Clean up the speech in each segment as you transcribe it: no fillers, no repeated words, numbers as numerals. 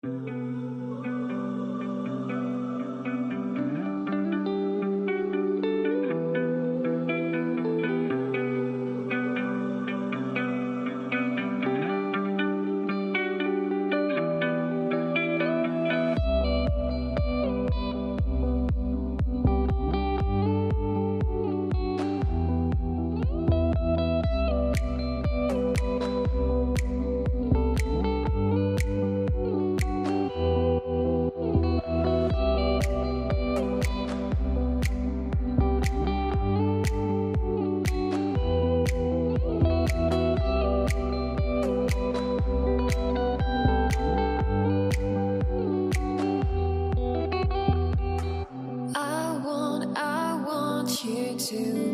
To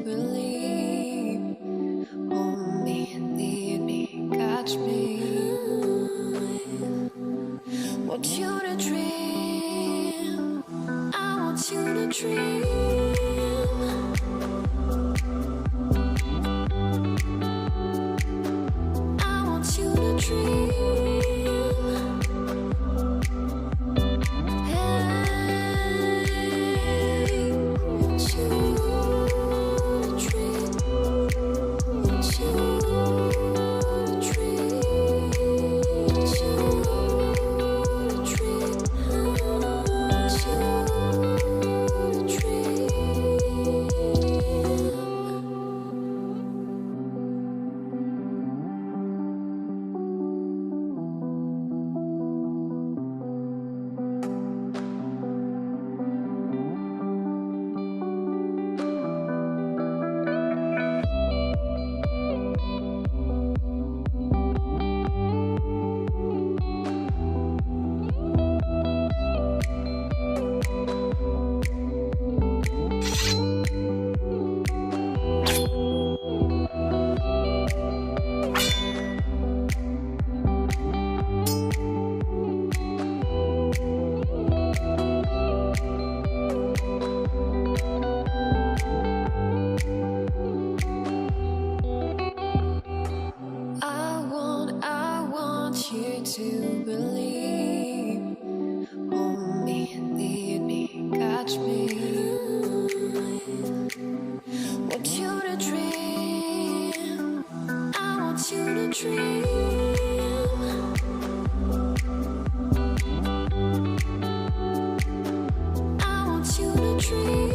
believe, hold me, lead me, catch me. Want you to dream, I want you to dream. I want you to dream. To believe, hold me, lead me, catch me. Want you to dream, I want you to dream. I want you to dream.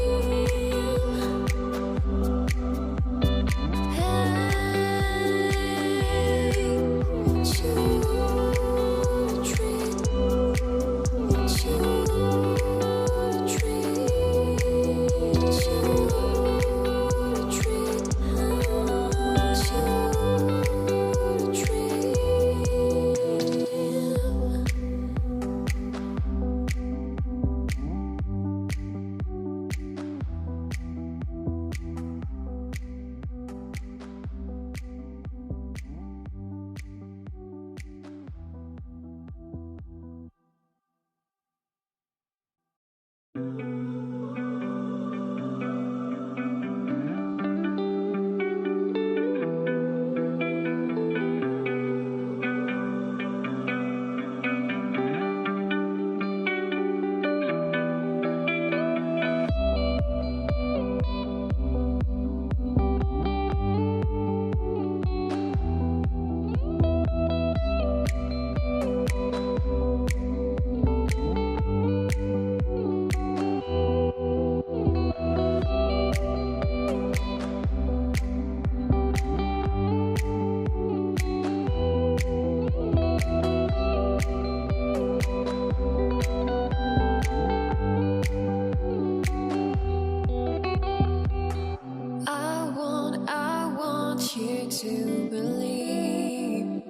To believe,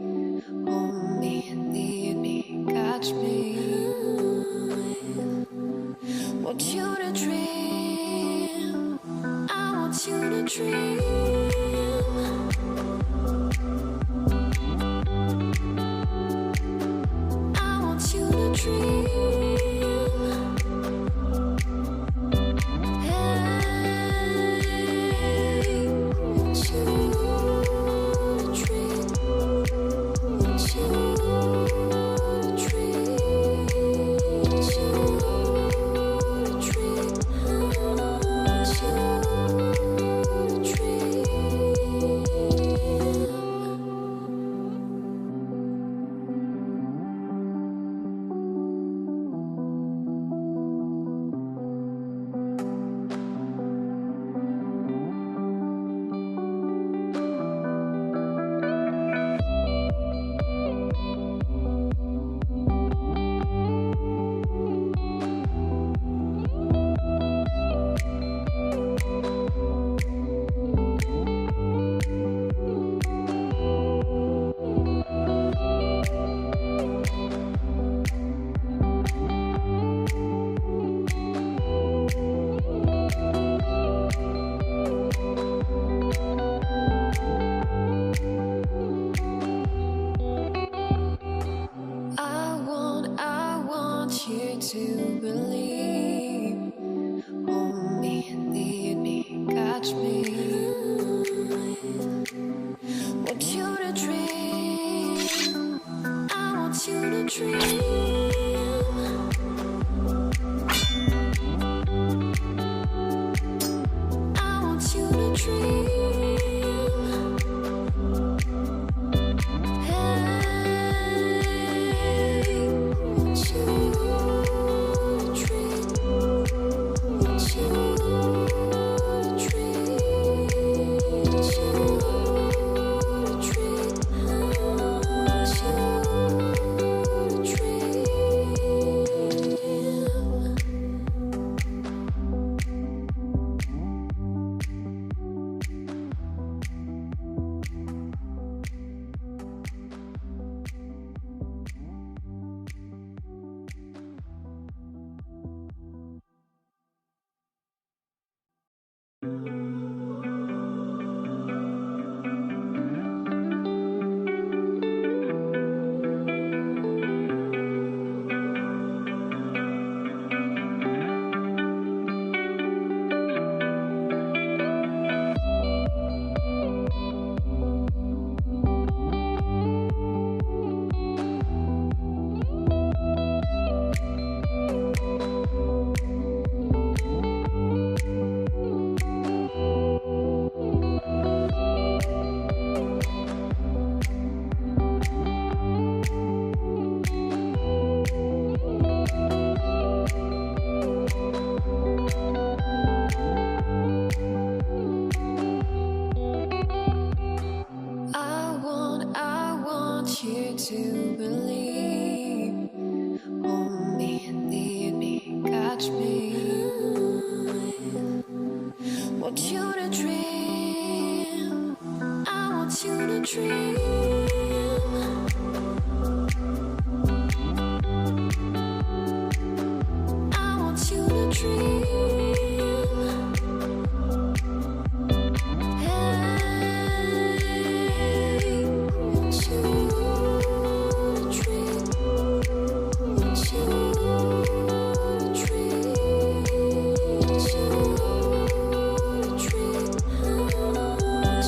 hold me, lead me, catch me. Want you to dream, I want you to dream. I want you to dream. Dream. you to believe. Hold me, lead me, catch me. Want you to dream. I want you to dream. I want you to dream. You to believe. Hold me, lead me, catch me. Want you to dream. I want you to dream.